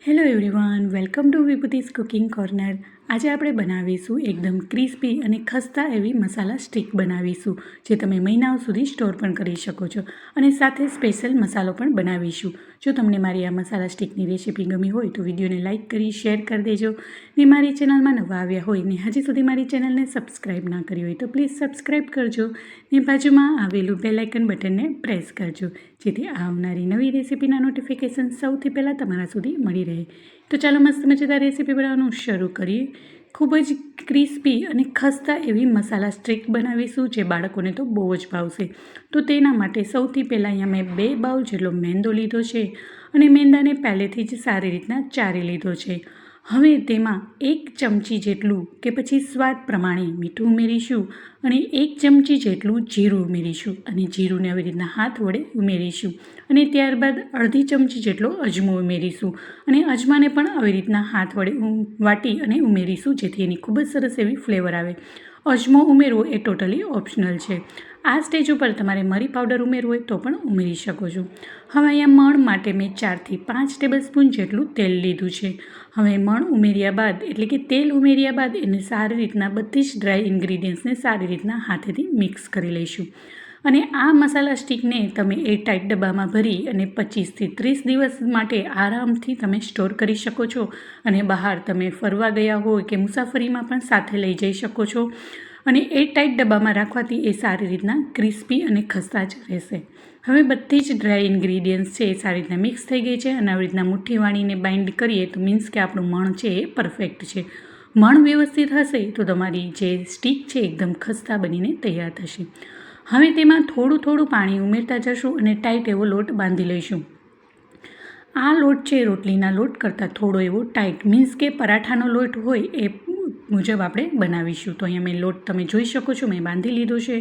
Hello everyone, welcome to વિભૂતિસ cooking corner. આજે આપણે બનાવીશું એકદમ ક્રિસ્પી અને ખસ્તા એવી મસાલા સ્ટીક બનાવીશું, જે તમે મહિનાઓ સુધી સ્ટોર પણ કરી શકો છો. અને સાથે સ્પેશિયલ મસાલો પણ બનાવીશું. જો તમને મારી આ મસાલા સ્ટીકની રેસીપી ગમી હોય તો વિડીયોને લાઇક કરી શેર કરી દેજો. ને મારી ચેનલમાં નવા આવ્યા હોય ને હજી સુધી મારી ચેનલને સબસ્ક્રાઈબ ના કરી હોય તો પ્લીઝ સબસ્ક્રાઈબ કરજો. ને બાજુમાં આવેલું બેલ આઇકન બટનને પ્રેસ કરજો, જેથી આવનારી નવી રેસીપીના નોટિફિકેશન સૌથી પહેલાં તમારા સુધી મળી રહે. તો ચાલો મસ્ત મજેદાર રેસીપી બનાવવાનું શરૂ કરીએ. ખૂબ જ ક્રિસ્પી અને ખસ્તા એવી મસાલા સ્ટીક બનાવીશું, જે બાળકોને તો બહુ જ ભાવશે. તો તેના માટે સૌથી પહેલાં અહીંયા મેં 2 બાઉલ જેટલો મેંદો લીધો છે અને મેંદાને પહેલેથી જ સારી રીતના ચારી લીધો છે. હવે તેમાં 1 ચમચી જેટલું કે પછી સ્વાદ પ્રમાણે મીઠું ઉમેરીશું અને 1 ચમચી જેટલું જીરું ઉમેરીશું અને જીરુંને આવી રીતના હાથ વડે ઉમેરીશું. અને ત્યારબાદ અડધી ચમચી જેટલો અજમો ઉમેરીશું અને અજમાને પણ આવી રીતના હાથ વડે વાટી અને ઉમેરીશું, જેથી એની ખૂબ જ સરસ એવી ફ્લેવર આવે. અજમો ઉમેરવો એ ટોટલી ઓપ્શનલ છે. આ સ્ટેજ ઉપર તમારે મરી પાવડર ઉમેરવું હોય તો પણ ઉમેરી શકો છો. હવે અહીંયા મણ માટે મેં 4થી 5 ટેબલસ્પૂન જેટલું તેલ લીધું છે. હવે મણ ઉમેર્યા બાદ એટલે કે તેલ ઉમેર્યા બાદ એને સારી રીતના બધી જ ડ્રાય ઇન્ગ્રીડિયન્ટ્સને સારી રીતના હાથેથી મિક્સ કરી લઈશું. અને આ મસાલા સ્ટીકને તમે એરટાઇટ ડબ્બામાં ભરી અને 25થી 30 દિવસ માટે આરામથી તમે સ્ટોર કરી શકો છો. અને બહાર તમે ફરવા ગયા હોય કે મુસાફરીમાં પણ સાથે લઈ જઈ શકો છો. અને એરટાઇટ ડબ્બામાં રાખવાથી એ સારી રીતના ક્રિસ્પી અને ખસ્તા જ રહેશે. હવે બધી જ ડ્રાય ઇન્ગ્રીડિયન્ટ્સ છે એ સારી રીતના મિક્સ થઈ ગઈ છે અને આવી રીતના મુઠ્ઠી વાળીને બાઇન્ડ કરીએ તો મીન્સ કે આપણું મણ છે એ પરફેક્ટ છે. મણ વ્યવસ્થિત હશે તો તમારી જે સ્ટીક છે એકદમ ખસ્તા બનીને તૈયાર થશે. હવે તેમાં થોડું થોડું પાણી ઉમેરતા જશું અને ટાઈટ એવો લોટ બાંધી લઈશું. આ લોટ છે રોટલીના લોટ કરતાં થોડો એવો ટાઈટ, મીન્સ કે પરાઠાનો લોટ હોય એ મુજબ આપણે બનાવીશું. તો અહીંયા મેં લોટ તમે જોઈ શકો છો, મેં બાંધી લીધો છે.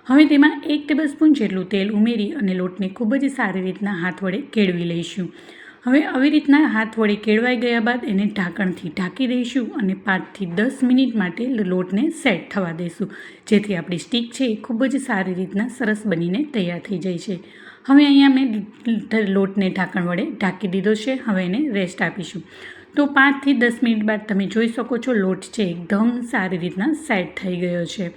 હવે તેમાં 1 ટેબલસ્પૂન જેટલું તેલ ઉમેરી અને લોટને ખૂબ જ સારી રીતના હાથ વડે કેળવી લઈશું. હવે આવી રીતના હાથ વડે કેળવાઈ ગયા બાદ એને ઢાંકણથી ઢાંકી દઈશું અને 5થી 10 મિનિટ માટે લોટને સેટ થવા દઈશું, જેથી આપણી સ્ટીક છે એ ખૂબ જ સારી રીતના સરસ બનીને તૈયાર થઈ જાય છે. હવે અહીંયા મેં લોટને ઢાંકણ વડે ઢાંકી દીધો છે. હવે એને રેસ્ટ આપીશું. તો 5થી 10 મિનિટ બાદ તમે જોઈ શકો છો લોટ છે એકદમ સારી રીતના સેટ થઈ ગયો છે.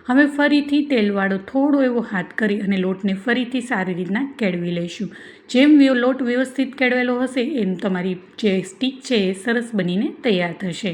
હવે ફરીથી તેલવાળો થોડો એવો હાથ કરી અને લોટને ફરીથી સારી રીતના કેળવી લઈશું. જેમ લોટ વ્યવસ્થિત કેળવેલો હશે એમ તમારી જે સ્ટીક છે એ સરસ બનીને તૈયાર થશે.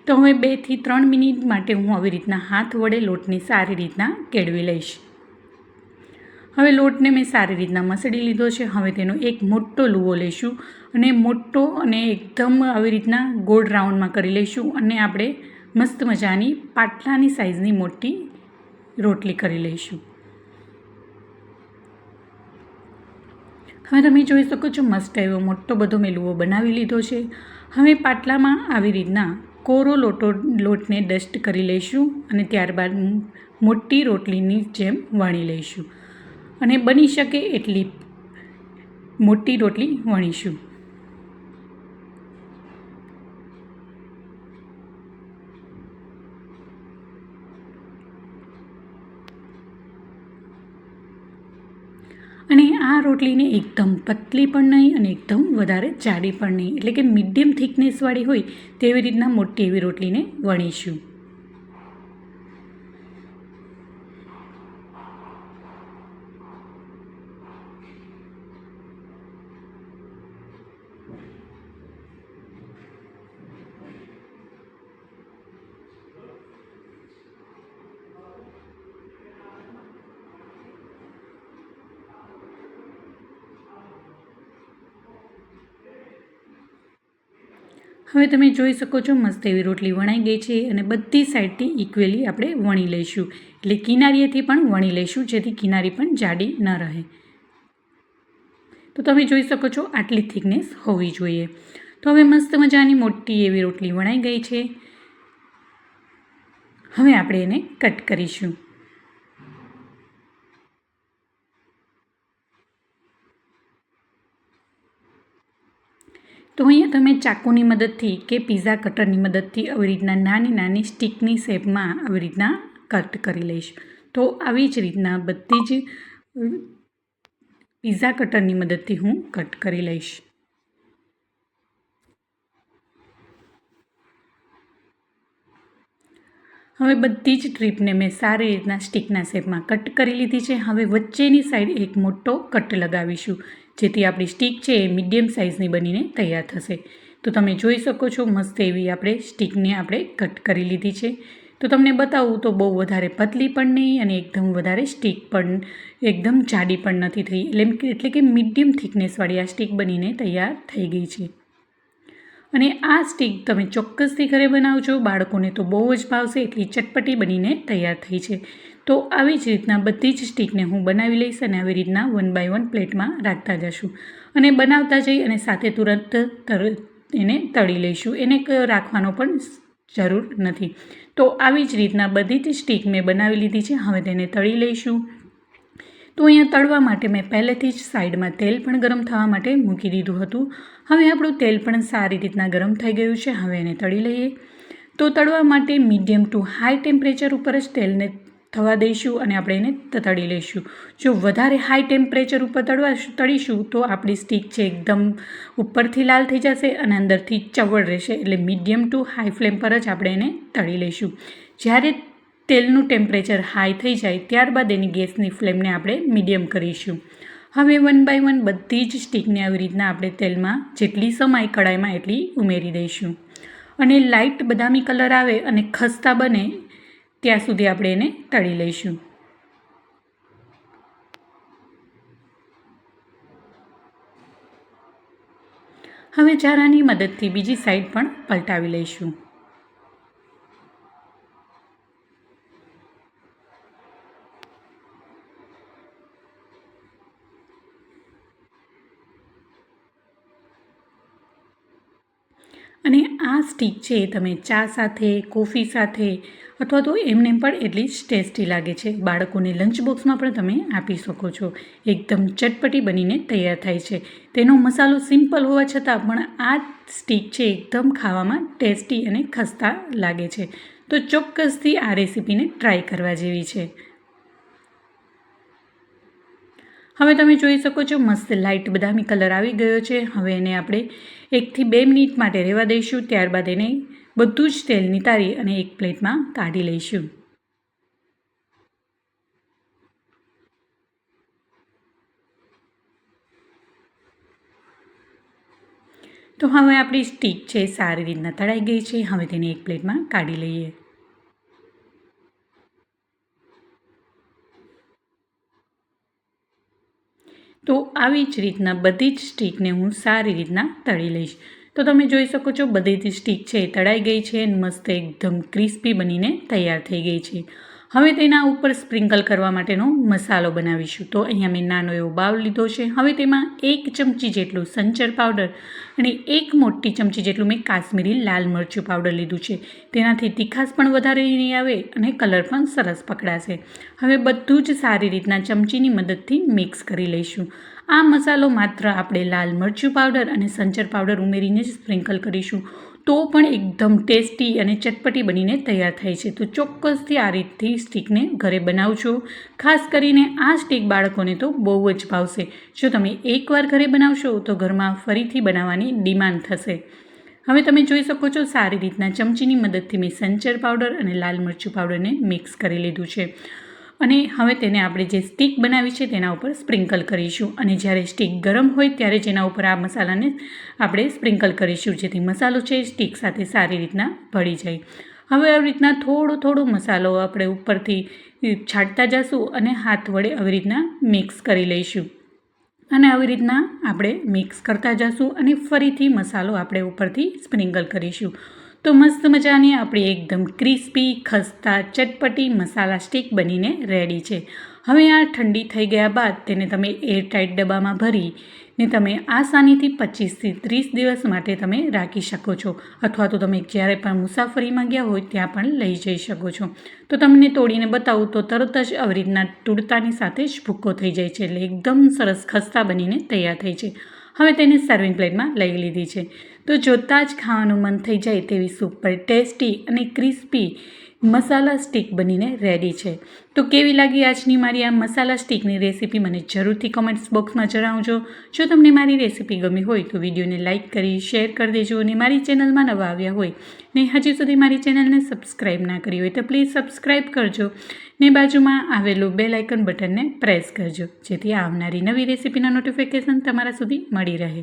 તો હવે 2થી 3 મિનિટ માટે હું આવી રીતના હાથ વડે લોટને સારી રીતના કેળવી લઈશ. હવે લોટને મેં સારી રીતના મસળી લીધો છે. હવે તેનો એક મોટો લુવો લઈશું અને મોટો અને એકદમ આવી રીતના ગોળ રાઉન્ડમાં કરી લઈશું અને આપણે મસ્ત મજાની પાટલાની સાઇઝની મોટી રોટલી કરી લઈશું. હવે તમે જોઈ શકો છો મસ્ત એવો મોટો બધો મેં લુવો બનાવી લીધો છે. હવે પાટલામાં આવી રીતના કોરો લોટને ડસ્ટ કરી લઈશું અને ત્યારબાદ મોટી રોટલીની જેમ વણી લઈશું અને બની શકે એટલી મોટી રોટલી વણીશું. અને આ રોટલીને એકદમ પતલી પણ નહીં અને એકદમ વધારે જાડી પણ નહીં, એટલે કે મીડિયમ થિકનેસવાળી હોય તેવી રીતના મોટી એવી રોટલીને વણીશું. હવે તમે જોઈ શકો છો મસ્ત એવી રોટલી વણાઈ ગઈ છે અને બધી સાઈડથી ઇક્વલી આપણે વણી લઈશું, એટલે કિનારીએથી પણ વણી લઈશું, જેથી કિનારી પણ જાડી ન રહે. તો તમે જોઈ શકો છો આટલી થિકનેસ હોવી જોઈએ. તો હવે મસ્ત મજાની મોટી એવી રોટલી વણાઈ ગઈ છે. હવે આપણે એને કટ કરીશું. તો અહીંયા તમે ચાકુની મદદથી કે પીઝા કટરની મદદથી આવી રીતના નાની નાની સ્ટીકની શેપમાં આવી રીતના કટ કરી લઈશ. તો આવી જ રીતના બધી જ પીઝા કટરની મદદથી હું કટ કરી લઈશ. હવે બધી જ ટ્રીપને મેં સારી રીતના સ્ટીકના શેપમાં કટ કરી લીધી છે. હવે વચ્ચેની સાઈડ એક મોટો કટ લગાવીશું, જેથી આપણી સ્ટીક છે એ મીડિયમ સાઇઝની બનીને તૈયાર થશે. તો તમે જોઈ શકો છો મસ્ત એવી આપણે સ્ટીકને આપણે કટ કરી લીધી છે. તો તમને બતાવું તો બહુ વધારે પતલી પણ નહીં અને એકદમ વધારે સ્ટીક પણ એકદમ જાડી પણ નથી થઈ, એટલે કે મીડિયમ થિકનેસવાળી આ સ્ટીક બનીને તૈયાર થઈ ગઈ છે. અને આ સ્ટીક તમે ચોક્કસથી ઘરે બનાવજો, બાળકોને તો બહુ જ ભાવશે, એટલી ચટપટી બનીને તૈયાર થઈ છે. તો આવી જ રીતના બધી જ સ્ટીકને હું બનાવી લઈશ અને આવી રીતના 1 બાય 1 પ્લેટમાં રાખતા જશું અને બનાવતા જઈ અને સાથે તુરંત એને તળી લઈશું. એને રાખવાનો પણ જરૂર નથી. તો આવી જ રીતના બધી જ સ્ટીક મેં બનાવી લીધી છે. હવે તેને તળી લઈશું. તો અહીંયા તળવા માટે મેં પહેલેથી જ સાઈડમાં તેલ પણ ગરમ થવા માટે મૂકી દીધું હતું. હવે આપણું તેલ પણ સારી રીતના ગરમ થઈ ગયું છે. હવે એને તળી લઈએ. તો તળવા માટે મીડિયમ ટુ હાઈ ટેમ્પરેચર ઉપર જ તેલને થવા દઈશું અને આપણે એને તળી લઈશું. જો વધારે હાઈ ટેમ્પરેચર ઉપર તળીશું તો આપણી સ્ટીક છે એકદમ ઉપરથી લાલ થઈ જશે અને અંદરથી ચવડ રહેશે. એટલે મીડિયમ ટુ હાઈ ફ્લેમ પર જ આપણે એને તળી લઈશું. જ્યારે તેલનું ટેમ્પરેચર હાઈ થઈ જાય ત્યારબાદ એની ગેસની ફ્લેમને આપણે મીડિયમ કરીશું. હવે 1 બાય 1 બધી જ સ્ટીકને આવી રીતના આપણે તેલમાં જેટલી સમાય કડાઈમાં એટલી ઉમેરી દઈશું અને લાઇટ બદામી કલર આવે અને ખસ્તા બને ત્યાં સુધી આપણે એને તળી લઈશું. હવે ચારાની મદદથી બીજી સાઈડ પણ પલટાવી લઈશું. અને આ સ્ટીક છે તમે ચા સાથે, કોફી સાથે અથવા તો એમને પણ એટલી જ ટેસ્ટી લાગે છે. બાળકોને લંચ બોક્સમાં પણ તમે આપી શકો છો. એકદમ ચટપટી બનીને તૈયાર થાય છે. તેનો મસાલો સિમ્પલ હોવા છતાં પણ આ સ્ટીક છે એકદમ ખાવામાં ટેસ્ટી અને ખસ્તા લાગે છે. તો ચોક્કસથી આ રેસીપીને ટ્રાય કરવા જેવી છે. હવે તમે જોઈ શકો છો મસ્ત લાઇટ બદામી કલર આવી ગયો છે. હવે એને આપણે 1 થી 2 મિનિટ માટે રહેવા દઈશું. ત્યારબાદ એને બધું જ તેલ નિતારી અને એક પ્લેટમાં કાઢી લઈશું. તો હવે આપણી સ્ટીક છે સારી રીતના તળાઈ ગઈ છે. હવે તેને એક પ્લેટમાં કાઢી લઈએ. તો આવી જ રીતના બધી જ સ્ટીકને હું સારી રીતના તળી લઈશ. તો તમે જોઈ શકો છો બધી જ સ્ટીક છે એ તળાઈ ગઈ છે અને મસ્ત એકદમ ક્રિસ્પી બનીને તૈયાર થઈ ગઈ છે. હવે તેના ઉપર સ્પ્રિંકલ કરવા માટેનો મસાલો બનાવીશું. તો અહીંયા મેં નાનો એવો બાઉલ લીધો છે. હવે તેમાં 1 ચમચી જેટલું સંચર પાવડર અને 1 મોટી ચમચી જેટલું મેં કાશ્મીરી લાલ મરચું પાવડર લીધું છે. તેનાથી તીખાશ પણ વધારે નહીં આવે અને કલર પણ સરસ પકડાશે. હવે બધું જ સારી રીતના ચમચીની મદદથી મિક્સ કરી લઈશું. આ મસાલો માત્ર આપણે લાલ મરચું પાવડર અને સંચર પાવડર ઉમેરીને જ સ્પ્રિંકલ કરીશું તો પણ એકદમ ટેસ્ટી અને ચટપટી બનીને તૈયાર થાય છે. તો ચોક્કસથી આ રીતથી સ્ટીકને ઘરે બનાવજો. ખાસ કરીને આ સ્ટીક બાળકોને તો બહુ જ ભાવશે. જો તમે એકવાર ઘરે બનાવશો તો ઘરમાં ફરીથી બનાવવાની ડિમાન્ડ થશે. હવે તમે જોઈ શકો છો સારી રીતના ચમચીની મદદથી મેં સંચર પાવડર અને લાલ મરચું પાવડરને મિક્સ કરી લીધું છે અને હવે તેને આપણે જે સ્ટીક બનાવી છે તેના ઉપર સ્પ્રિંકલ કરીશું અને જ્યારે સ્ટીક ગરમ હોય ત્યારે જ એના ઉપર આ મસાલાને આપણે સ્પ્રિંકલ કરીશું, જેથી મસાલો છે સ્ટીક સાથે સારી રીતના ભળી જાય. હવે આવી રીતના થોડો મસાલો આપણે ઉપરથી છાંટતા જશું અને હાથ વડે આવી રીતના મિક્સ કરી લઈશું અને આવી રીતના આપણે મિક્સ કરતા જશું અને ફરીથી મસાલો આપણે ઉપરથી સ્પ્રિંકલ કરીશું. તો મસ્ત મજાની આપણી એકદમ ક્રિસ્પી, ખસ્તા, ચટપટી મસાલા સ્ટીક બનીને રેડી છે. હવે આ ઠંડી થઈ ગયા બાદ તેને તમે એરટાઇટ ડબ્બામાં ભરી ને તમે આસાનીથી 25 થી 30 દિવસ માટે તમે રાખી શકો છો અથવા તો તમે જ્યારે પણ મુસાફરીમાં ગયા હોય ત્યાં પણ લઈ જઈ શકો છો. તો તમને તોડીને બતાવું તો તરત જ આવી રીતના તૂટતાની સાથે જ ભૂક્કો થઈ જાય છે, એટલે એકદમ સરસ ખસ્તા બનીને તૈયાર થઈ છે. હવે તેને સર્વિંગ પ્લેટમાં લઈ લીધી છે. તો જોતાં જ ખાવાનું મન થઈ જાય તેવી સુપર ટેસ્ટી અને ક્રિસ્પી મસાલા સ્ટીક બનીને રેડી છે. તો કેવી લાગી આજની મારી આ મસાલા સ્ટીકની રેસીપી મને જરૂરથી કમેન્ટ્સ બોક્સમાં જણાવજો. જો તમને મારી રેસીપી ગમી હોય તો વિડીયોને લાઇક કરી શેર કરી દેજો અને મારી ચેનલમાં નવા આવ્યા હોય ને હજી સુધી મારી ચેનલને સબસ્ક્રાઈબ ના કરી હોય તો પ્લીઝ સબસ્ક્રાઈબ કરજો ને બાજુમાં આવેલું બેલ આઇકન બટનને પ્રેસ કરજો જેથી આવનારી નવી રેસીપીના નોટિફિકેશન તમારા સુધી મળી રહે.